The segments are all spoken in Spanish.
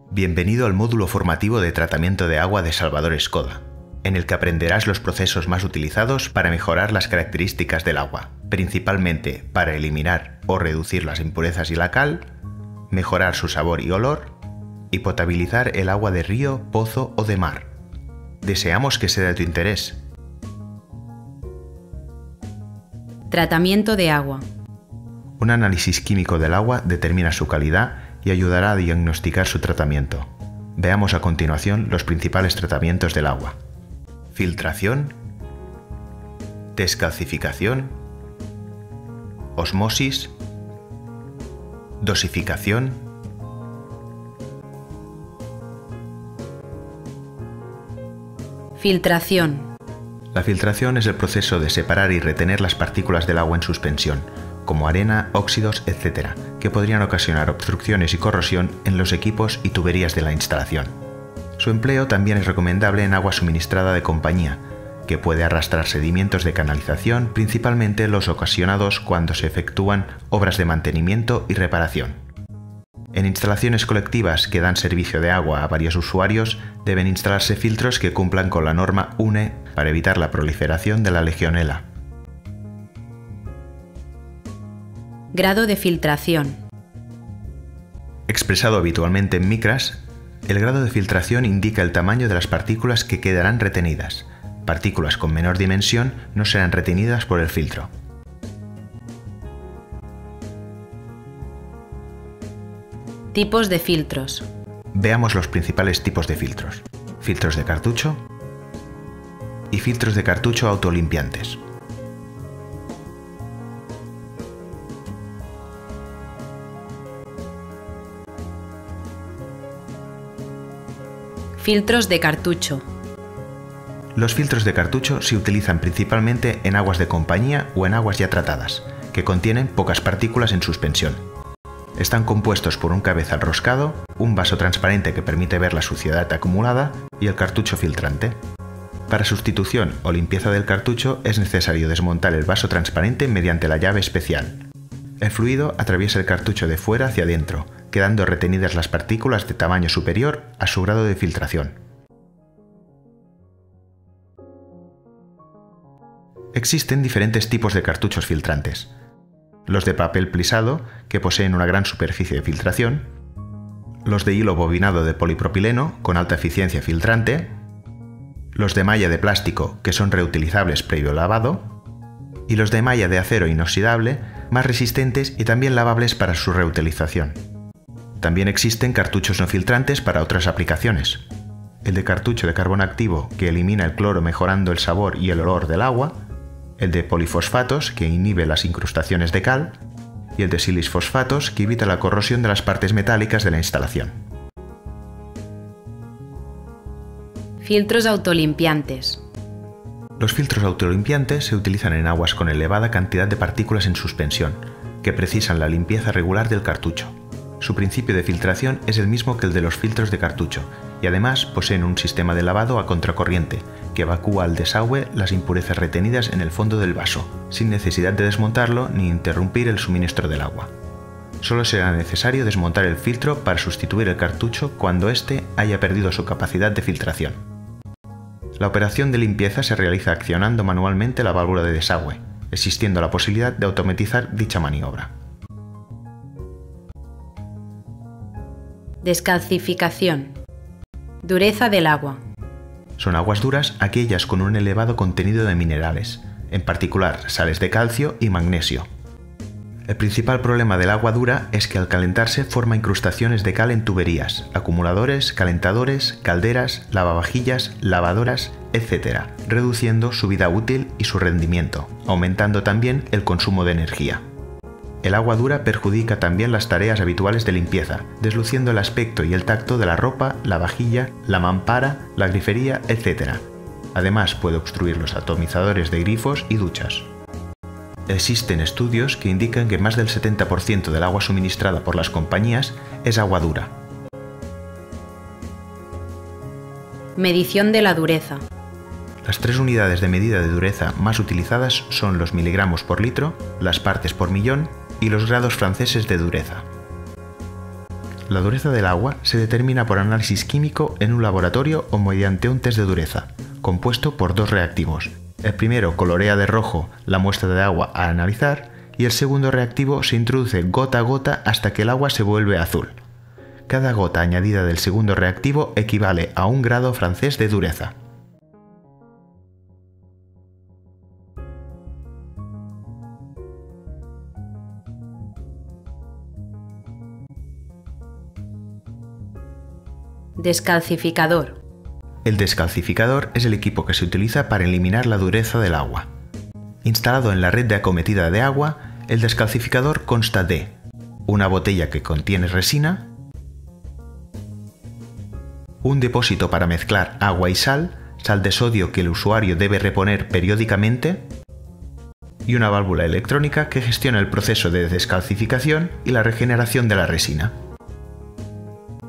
Bienvenido al módulo formativo de tratamiento de agua de Salvador Escoda, en el que aprenderás los procesos más utilizados para mejorar las características del agua, principalmente para eliminar o reducir las impurezas y la cal, mejorar su sabor y olor, y potabilizar el agua de río, pozo o de mar. Deseamos que sea de tu interés. Tratamiento de agua. Un análisis químico del agua determina su calidad y ayudará a diagnosticar su tratamiento. Veamos a continuación los principales tratamientos del agua: filtración, descalcificación, osmosis, dosificación, filtración. La filtración es el proceso de separar y retener las partículas del agua en suspensión, como arena, óxidos, etc., que podrían ocasionar obstrucciones y corrosión en los equipos y tuberías de la instalación. Su empleo también es recomendable en agua suministrada de compañía, que puede arrastrar sedimentos de canalización, principalmente los ocasionados cuando se efectúan obras de mantenimiento y reparación. En instalaciones colectivas que dan servicio de agua a varios usuarios, deben instalarse filtros que cumplan con la norma UNE para evitar la proliferación de la legionela. Grado de filtración. Expresado habitualmente en micras, el grado de filtración indica el tamaño de las partículas que quedarán retenidas. Partículas con menor dimensión no serán retenidas por el filtro. Tipos de filtros. Veamos los principales tipos de filtros: filtros de cartucho y filtros de cartucho autolimpiantes. Filtros de cartucho. Los filtros de cartucho se utilizan principalmente en aguas de compañía o en aguas ya tratadas, que contienen pocas partículas en suspensión. Están compuestos por un cabezal roscado, un vaso transparente que permite ver la suciedad acumulada y el cartucho filtrante. Para sustitución o limpieza del cartucho es necesario desmontar el vaso transparente mediante la llave especial. El fluido atraviesa el cartucho de fuera hacia adentro, quedando retenidas las partículas de tamaño superior a su grado de filtración. Existen diferentes tipos de cartuchos filtrantes: los de papel plisado, que poseen una gran superficie de filtración; los de hilo bobinado de polipropileno, con alta eficiencia filtrante; los de malla de plástico, que son reutilizables previo lavado; y los de malla de acero inoxidable, más resistentes y también lavables para su reutilización. También existen cartuchos no filtrantes para otras aplicaciones: el de cartucho de carbón activo, que elimina el cloro mejorando el sabor y el olor del agua; el de polifosfatos, que inhibe las incrustaciones de cal; y el de silisfosfatos, que evita la corrosión de las partes metálicas de la instalación. Filtros autolimpiantes. Los filtros autolimpiantes se utilizan en aguas con elevada cantidad de partículas en suspensión, que precisan la limpieza regular del cartucho. Su principio de filtración es el mismo que el de los filtros de cartucho, y además poseen un sistema de lavado a contracorriente, que evacúa al desagüe las impurezas retenidas en el fondo del vaso, sin necesidad de desmontarlo ni interrumpir el suministro del agua. Solo será necesario desmontar el filtro para sustituir el cartucho cuando éste haya perdido su capacidad de filtración. La operación de limpieza se realiza accionando manualmente la válvula de desagüe, existiendo la posibilidad de automatizar dicha maniobra. Descalcificación. Dureza del agua. Son aguas duras aquellas con un elevado contenido de minerales, en particular sales de calcio y magnesio. El principal problema del agua dura es que al calentarse forma incrustaciones de cal en tuberías, acumuladores, calentadores, calderas, lavavajillas, lavadoras, etc., reduciendo su vida útil y su rendimiento, aumentando también el consumo de energía. El agua dura perjudica también las tareas habituales de limpieza, desluciendo el aspecto y el tacto de la ropa, la vajilla, la mampara, la grifería, etc. Además, puede obstruir los atomizadores de grifos y duchas. Existen estudios que indican que más del 70% del agua suministrada por las compañías es agua dura. Medición de la dureza. Las tres unidades de medida de dureza más utilizadas son los miligramos por litro, las partes por millón y los grados franceses de dureza. La dureza del agua se determina por análisis químico en un laboratorio o mediante un test de dureza, compuesto por dos reactivos. El primero colorea de rojo la muestra de agua a analizar y el segundo reactivo se introduce gota a gota hasta que el agua se vuelve azul. Cada gota añadida del segundo reactivo equivale a 1 grado francés de dureza. Descalcificador. El descalcificador es el equipo que se utiliza para eliminar la dureza del agua. Instalado en la red de acometida de agua, el descalcificador consta de una botella que contiene resina, un depósito para mezclar agua y sal de sodio que el usuario debe reponer periódicamente, y una válvula electrónica que gestiona el proceso de descalcificación y la regeneración de la resina.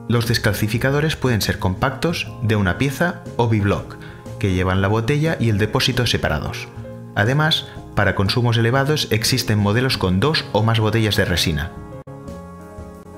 Los descalcificadores pueden ser compactos, de una pieza o biblock, que llevan la botella y el depósito separados. Además, para consumos elevados existen modelos con 2 o más botellas de resina.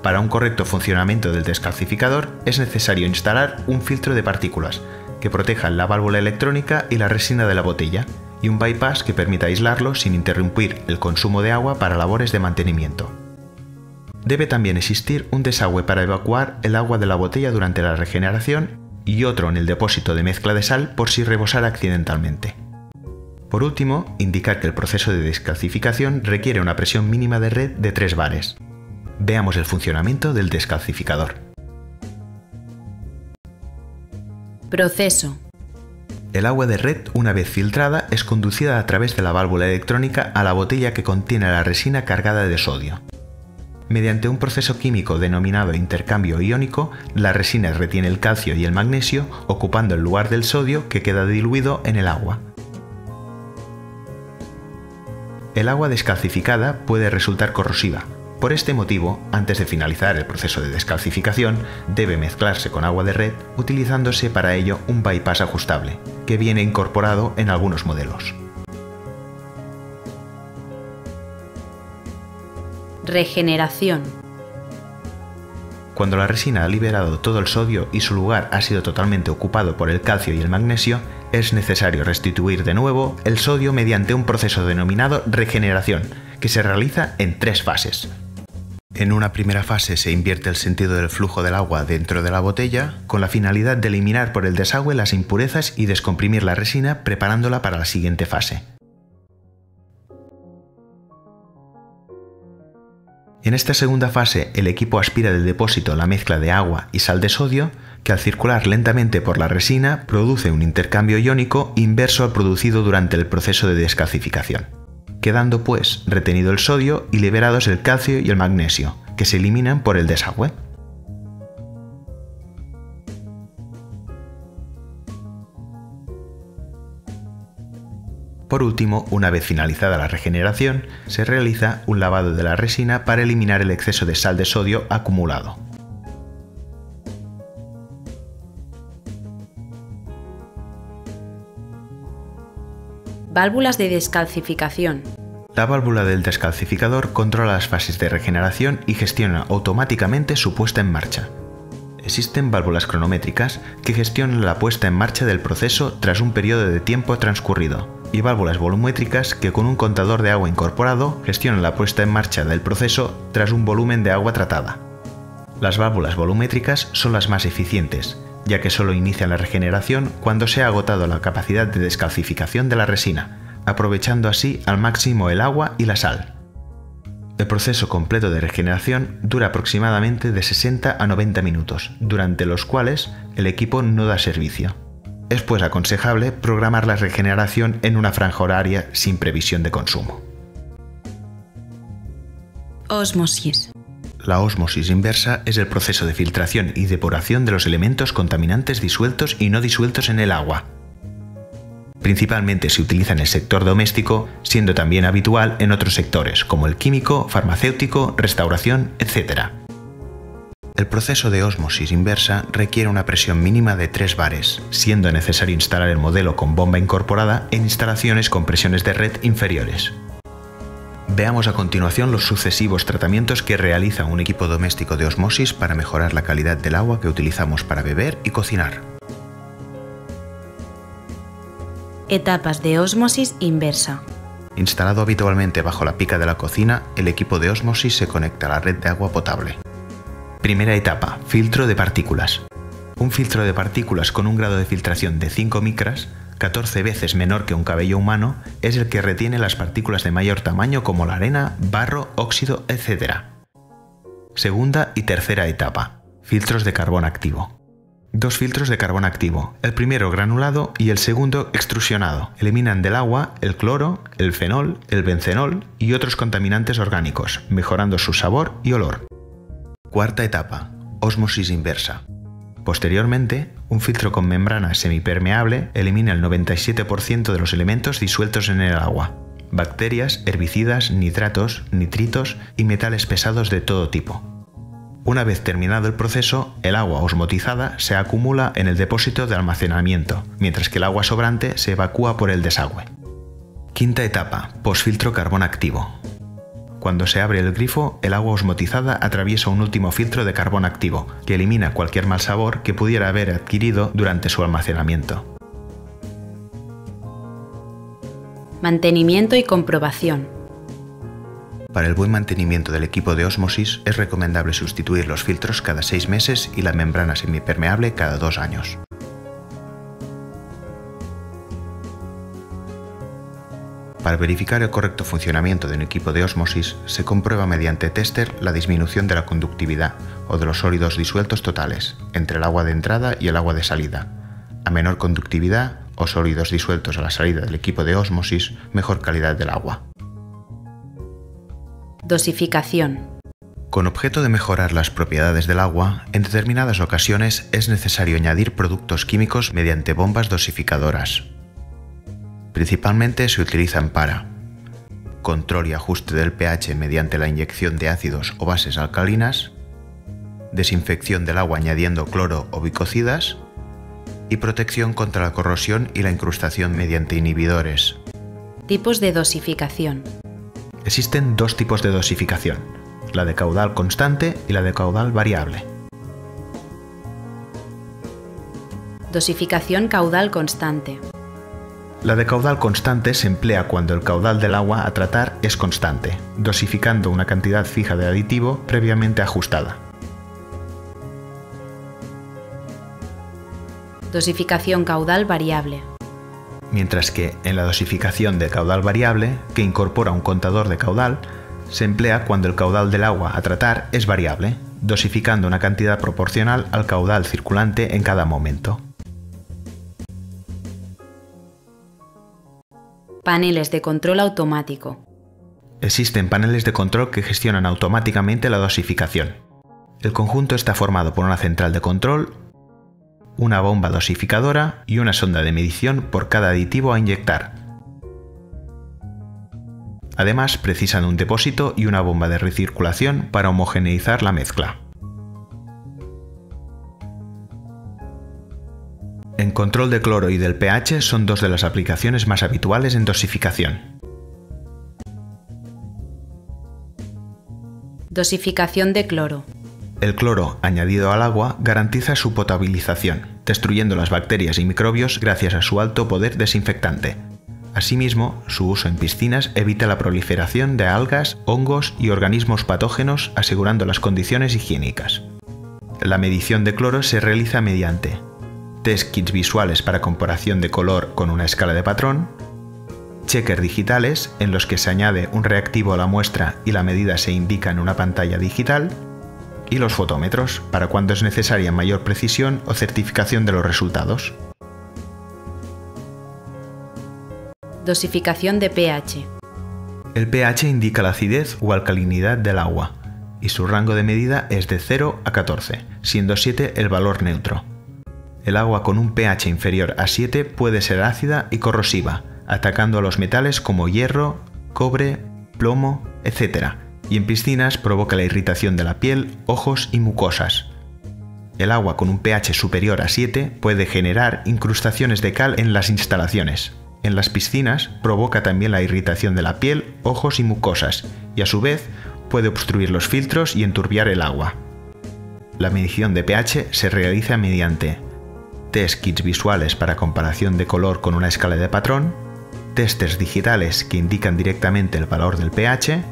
Para un correcto funcionamiento del descalcificador es necesario instalar un filtro de partículas que proteja la válvula electrónica y la resina de la botella, y un bypass que permita aislarlo sin interrumpir el consumo de agua para labores de mantenimiento. Debe también existir un desagüe para evacuar el agua de la botella durante la regeneración y otro en el depósito de mezcla de sal por si rebosara accidentalmente. Por último, indicar que el proceso de descalcificación requiere una presión mínima de red de 3 bares. Veamos el funcionamiento del descalcificador. Proceso. El agua de red, una vez filtrada, es conducida a través de la válvula electrónica a la botella que contiene la resina cargada de sodio. Mediante un proceso químico denominado intercambio iónico, la resina retiene el calcio y el magnesio, ocupando el lugar del sodio que queda diluido en el agua. El agua descalcificada puede resultar corrosiva. Por este motivo, antes de finalizar el proceso de descalcificación, debe mezclarse con agua de red, utilizándose para ello un bypass ajustable, que viene incorporado en algunos modelos. Regeneración. Cuando la resina ha liberado todo el sodio y su lugar ha sido totalmente ocupado por el calcio y el magnesio, es necesario restituir de nuevo el sodio mediante un proceso denominado regeneración, que se realiza en 3 fases. En una primera fase se invierte el sentido del flujo del agua dentro de la botella, con la finalidad de eliminar por el desagüe las impurezas y descomprimir la resina, preparándola para la siguiente fase. En esta segunda fase, el equipo aspira del depósito la mezcla de agua y sal de sodio, que al circular lentamente por la resina produce un intercambio iónico inverso al producido durante el proceso de descalcificación, quedando pues retenido el sodio y liberados el calcio y el magnesio, que se eliminan por el desagüe. Por último, una vez finalizada la regeneración, se realiza un lavado de la resina para eliminar el exceso de sal de sodio acumulado. Válvulas de descalcificación. La válvula del descalcificador controla las fases de regeneración y gestiona automáticamente su puesta en marcha. Existen válvulas cronométricas que gestionan la puesta en marcha del proceso tras un periodo de tiempo transcurrido, y válvulas volumétricas que con un contador de agua incorporado gestionan la puesta en marcha del proceso tras un volumen de agua tratada. Las válvulas volumétricas son las más eficientes, ya que solo inician la regeneración cuando se ha agotado la capacidad de descalcificación de la resina, aprovechando así al máximo el agua y la sal. El proceso completo de regeneración dura aproximadamente de 60 a 90 minutos, durante los cuales el equipo no da servicio. Es pues aconsejable programar la regeneración en una franja horaria sin previsión de consumo. Ósmosis. La ósmosis inversa es el proceso de filtración y depuración de los elementos contaminantes disueltos y no disueltos en el agua. Principalmente se utiliza en el sector doméstico, siendo también habitual en otros sectores como el químico, farmacéutico, restauración, etc. El proceso de ósmosis inversa requiere una presión mínima de 3 bares, siendo necesario instalar el modelo con bomba incorporada en instalaciones con presiones de red inferiores. Veamos a continuación los sucesivos tratamientos que realiza un equipo doméstico de osmosis para mejorar la calidad del agua que utilizamos para beber y cocinar. Etapas de ósmosis inversa. Instalado habitualmente bajo la pica de la cocina, el equipo de ósmosis se conecta a la red de agua potable. Primera etapa, filtro de partículas. Un filtro de partículas con un grado de filtración de 5 micras, 14 veces menor que un cabello humano, es el que retiene las partículas de mayor tamaño como la arena, barro, óxido, etc. Segunda y tercera etapa, filtros de carbón activo. Dos filtros de carbón activo, el primero granulado y el segundo extrusionado. Eliminan del agua el cloro, el fenol, el bencenol y otros contaminantes orgánicos, mejorando su sabor y olor. Cuarta etapa, ósmosis inversa. Posteriormente, un filtro con membrana semipermeable elimina el 97% de los elementos disueltos en el agua: bacterias, herbicidas, nitratos, nitritos y metales pesados de todo tipo. Una vez terminado el proceso, el agua osmotizada se acumula en el depósito de almacenamiento, mientras que el agua sobrante se evacúa por el desagüe. Quinta etapa, posfiltro carbón activo. Cuando se abre el grifo, el agua osmotizada atraviesa un último filtro de carbón activo, que elimina cualquier mal sabor que pudiera haber adquirido durante su almacenamiento. Mantenimiento y comprobación. Para el buen mantenimiento del equipo de ósmosis es recomendable sustituir los filtros cada 6 meses y la membrana semipermeable cada 2 años. Para verificar el correcto funcionamiento de un equipo de ósmosis, se comprueba mediante téster la disminución de la conductividad o de los sólidos disueltos totales entre el agua de entrada y el agua de salida. A menor conductividad o sólidos disueltos a la salida del equipo de ósmosis, mejor calidad del agua. Dosificación. Con objeto de mejorar las propiedades del agua, en determinadas ocasiones es necesario añadir productos químicos mediante bombas dosificadoras. Principalmente se utilizan para control y ajuste del pH mediante la inyección de ácidos o bases alcalinas, desinfección del agua añadiendo cloro o bicocidas y protección contra la corrosión y la incrustación mediante inhibidores. Tipos de dosificación. Existen dos tipos de dosificación, la de caudal constante y la de caudal variable. Dosificación caudal constante. La de caudal constante se emplea cuando el caudal del agua a tratar es constante, dosificando una cantidad fija de aditivo previamente ajustada. Dosificación caudal variable. Mientras que en la dosificación de caudal variable, que incorpora un contador de caudal, se emplea cuando el caudal del agua a tratar es variable, dosificando una cantidad proporcional al caudal circulante en cada momento. Paneles de control automático. Existen paneles de control que gestionan automáticamente la dosificación. El conjunto está formado por una central de control, una bomba dosificadora y una sonda de medición por cada aditivo a inyectar. Además, precisan un depósito y una bomba de recirculación para homogeneizar la mezcla. En control de cloro y del pH son dos de las aplicaciones más habituales en dosificación. Dosificación de cloro. El cloro añadido al agua garantiza su potabilización, destruyendo las bacterias y microbios gracias a su alto poder desinfectante. Asimismo, su uso en piscinas evita la proliferación de algas, hongos y organismos patógenos, asegurando las condiciones higiénicas. La medición de cloro se realiza mediante test kits visuales para comparación de color con una escala de patrón, checkers digitales en los que se añade un reactivo a la muestra y la medida se indica en una pantalla digital, y los fotómetros para cuando es necesaria mayor precisión o certificación de los resultados. Dosificación de pH. El pH indica la acidez o alcalinidad del agua, y su rango de medida es de 0 a 14, siendo 7 el valor neutro. El agua con un pH inferior a 7 puede ser ácida y corrosiva, atacando a los metales como hierro, cobre, plomo, etc., y en piscinas provoca la irritación de la piel, ojos y mucosas. El agua con un pH superior a 7 puede generar incrustaciones de cal en las instalaciones, En las piscinas provoca también la irritación de la piel, ojos y mucosas, y a su vez puede obstruir los filtros y enturbiar el agua. La medición de pH se realiza mediante test kits visuales para comparación de color con una escala de patrón, testes digitales que indican directamente el valor del pH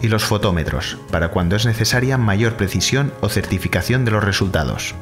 y los fotómetros, para cuando es necesaria mayor precisión o certificación de los resultados.